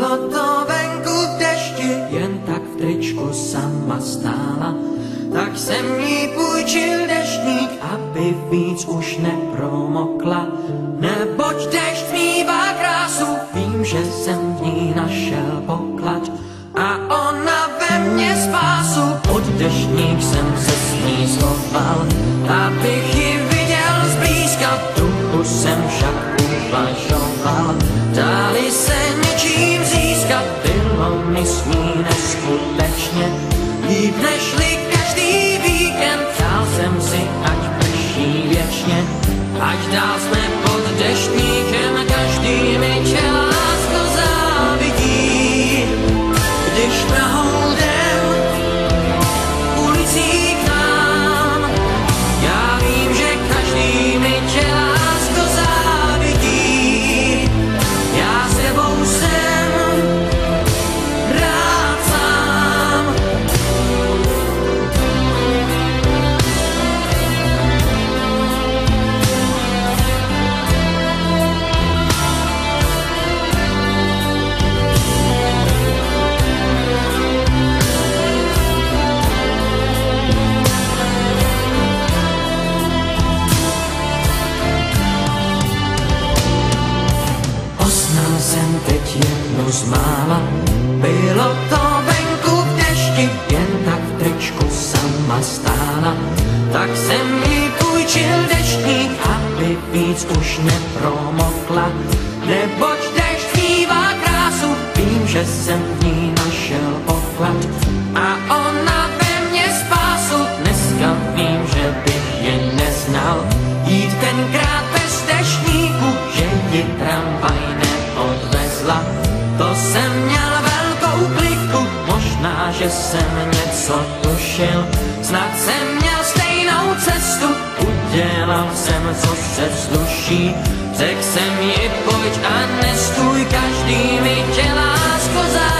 Bylo to venku v dešti, jen tak v tričku sama stála. Tak jsem jí půjčil deštník, aby víc už nepromokla. Neboť dešť mívá krásu, vím, že jsem v ní našel poklad. A ona ve mně spásu, pod deštník jsem se s ní schoval. Abych ji viděl zblízka, tu jsem však uvažoval. Dali se něčím získat, bylo mi s ní neskutečně. Líp nežli každý víkend, přál jsem si, ať prší věčně. Ať dál jsme pod deštníkem, každý mi tě lásko závidí. Když Prahou jdem ulicí k nám, já vím, že každý mi tě lásko závidí. Já s tebou jsem rád sám. Poznal jsem teď jednu z mála, bylo to venku v dešti, jen tak v tričku sama stála. Tak jsem jí půjčil deštník, aby víc už nepromokla. Neboť dešť mívá krásu, vím, že jsem v ní našel poklad. A ona ve mně spásu, dneska vím, že bych ji neznal. Jít tenkrát bez deštníku, že ji tramvaj neodvezla. To jsem měl velkou kliku, možná, že jsem něco tušil. Snad jsem měl stejnou cestu, udělal jsem, co se vzduší. Řekl jsem ji, pojď a nestůj, každý mi tě lásko závidí.